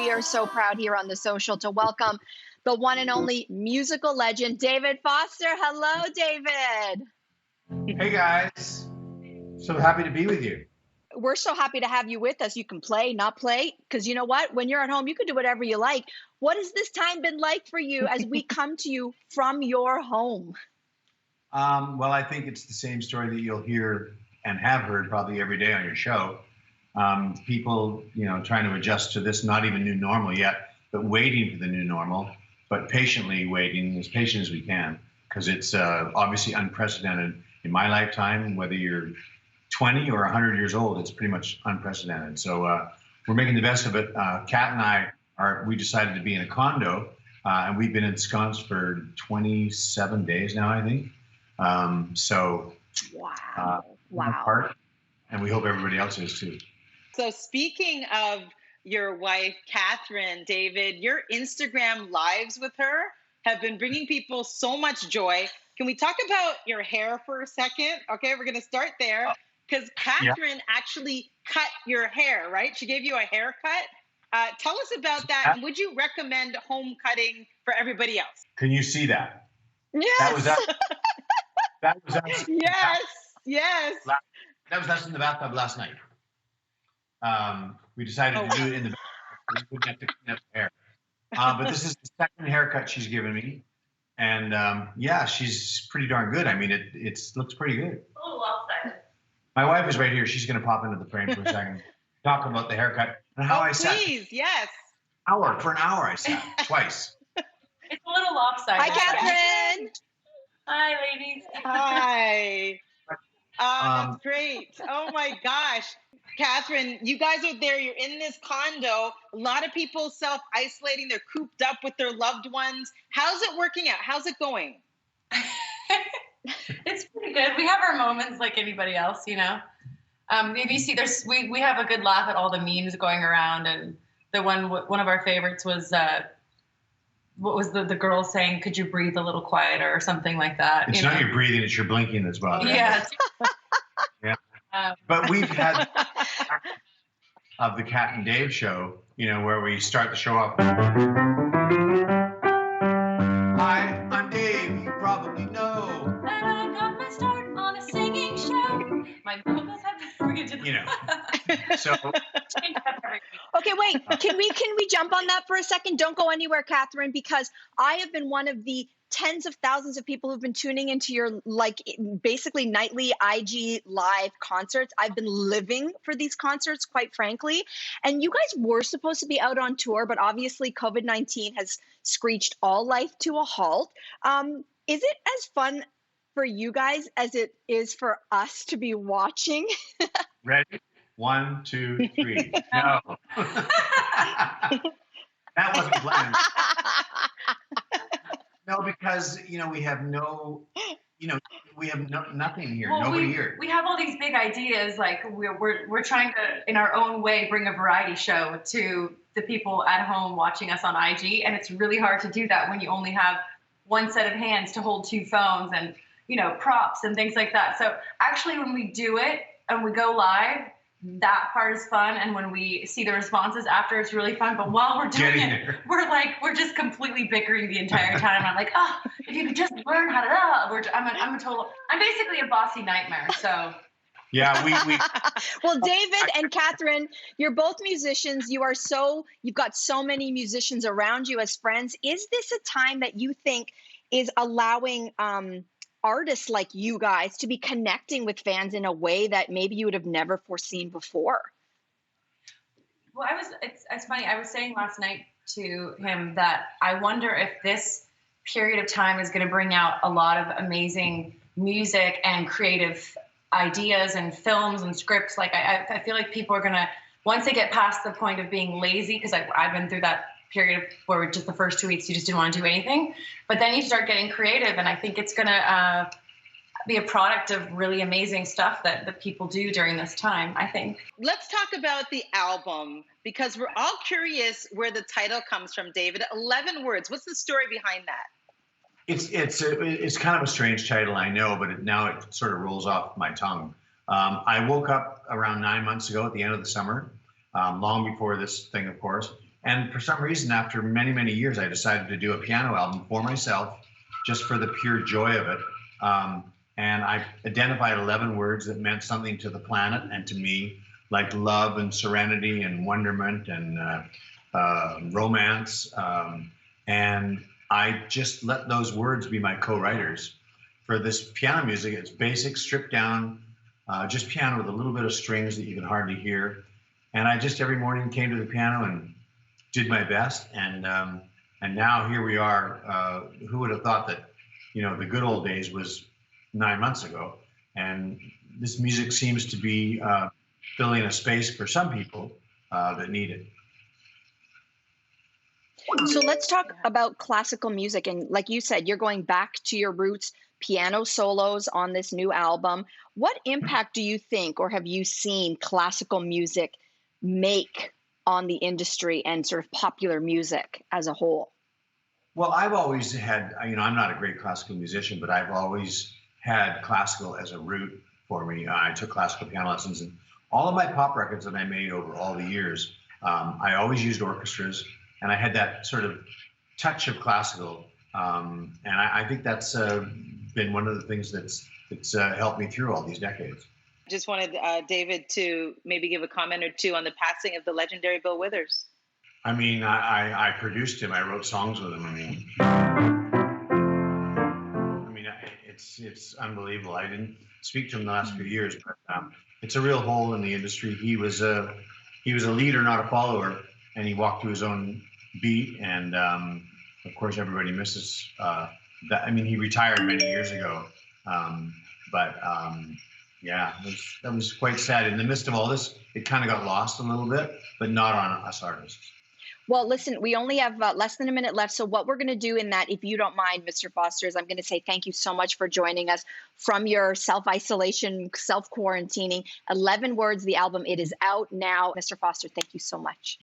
we are so proud here on The Social to welcome the one and only musical legend, David Foster. Hello, David. Hey, guys. So happy to be with you. We're so happy to have you with us. You can play, not play, because you know what? When you're at home, you can do whatever you like. What has this time been like for you as we come to you from your home? Well, I think it's the same story that you'll hear and have heard probably every day on your show. People, trying to adjust to this, not even new normal yet, but waiting for the new normal, but patiently waiting, as patient as we can, because it's obviously unprecedented in my lifetime. Whether you're 20 or 100 years old, it's pretty much unprecedented. So we're making the best of it. Kat and I we decided to be in a condo, and we've been ensconced for 27 days now, I think. Wow. And we hope everybody else is too. So speaking of your wife, Katharine, David, your Instagram lives with her have been bringing people so much joy. Can we talk about your hair for a second? Okay, we're going to start there because Katharine actually cut your hair, right? She gave you a haircut. Tell us about that. And would you recommend home cutting for everybody else? Can you see that? Yes. That was us. Yes. That was us in the bathtub last night. We decided to do it in the bathtub. We wouldn't have to clean up the hair. But this is the second haircut she's given me. And she's pretty darn good. I mean, it looks pretty good. A little lopsided. My wife is right here. She's going to pop into the frame for a second. Talk about the haircut and how I sat. Please, yes. For an hour I sat twice. It's a little lopsided. Hi, Katharine. Hi, ladies. Hi. That's great. Oh my gosh. Katharine, you guys are there. You're in this condo. A lot of people self-isolating. They're cooped up with their loved ones. How's it working out? How's it going? It's pretty good. We have our moments like anybody else, Maybe you see we have a good laugh at all the memes going around, and the one of our favorites was what was the girl saying, could you breathe a little quieter or something like that? It's not your breathing, it's your blinking that's bothering. Yeah. Yeah. But we've had of the Kat and Dave show, where we start the show off. Hi, I'm Dave. You probably know that I got my start on a singing show. My vocals have So. Okay, wait. Can we jump on that for a second? Don't go anywhere, Katharine, because I have been one of the tens of thousands of people who've been tuning into your basically nightly IG live concerts. I've been living for these concerts, quite frankly. And you guys were supposed to be out on tour, but obviously COVID-19 has screeched all life to a halt. Is it as fun for you guys as it is for us to be watching? Ready? 1, 2, 3. No. That wasn't planned. No, because we have nothing here. Well, nobody here. We have all these big ideas. Like we're trying to, in our own way, bring a variety show to the people at home watching us on IG, and it's really hard to do that when you only have one set of hands to hold two phones and props and things like that. So actually, when we do it and we go live, that part is fun, and when we see the responses after, it's really fun. But while we're doing it, we're just completely bickering the entire time. I'm like, if you could just learn how to. I'm basically a bossy nightmare. So. Yeah, we. Well, David and Katharine, you're both musicians. You've got so many musicians around you as friends. Is this a time that you think is allowing artists like you guys to be connecting with fans in a way that maybe you would have never foreseen before? Well, it's funny. I was saying last night to him that I wonder if this period of time is going to bring out a lot of amazing music and creative ideas and films and scripts. Like I feel like people are going to, once they get past the point of being lazy, because I've been through that period where just the first 2 weeks you just didn't want to do anything, but then you start getting creative, and I think it's going to be a product of really amazing stuff that people do during this time, I think. Let's talk about the album, because we're all curious where the title comes from, David. 11 words. What's the story behind that? It's kind of a strange title, I know, but now it sort of rolls off my tongue. I woke up around 9 months ago at the end of the summer, long before this thing, of course. And for some reason, after many, many years, I decided to do a piano album for myself, just for the pure joy of it. And I identified 11 words that meant something to the planet and to me, like love and serenity and wonderment and romance. And I just let those words be my co-writers. For this piano music, it's basic, stripped down, just piano with a little bit of strings that you can hardly hear. And I just every morning came to the piano and did my best. And now here we are. Who would have thought that, the good old days was 9 months ago. And this music seems to be filling a space for some people that need it. So let's talk about classical music. And like you said, you're going back to your roots, piano solos on this new album. What impact do you think, or have you seen classical music make on the industry and sort of popular music as a whole? Well, I've always had, I'm not a great classical musician, but I've always had classical as a root for me. I took classical piano lessons, and all of my pop records that I made over all the years, I always used orchestras, and I had that sort of touch of classical. And I think that's been one of the things that's helped me through all these decades. Just wanted David to maybe give a comment or two on the passing of the legendary Bill Withers. I mean, I produced him. I wrote songs with him. It's unbelievable. I didn't speak to him the last few years, but it's a real hole in the industry. He was a leader, not a follower, and he walked to his own beat. And of course, everybody misses that. I mean, he retired many years ago, yeah, that was quite sad. In the midst of all this, it kind of got lost a little bit, but not on us artists. Well, listen, we only have less than a minute left. So what we're going to do in that, if you don't mind, Mr. Foster, is I'm going to say thank you so much for joining us from your self-isolation, self-quarantining. 11 Words, the album. It is out now. Mr. Foster, thank you so much.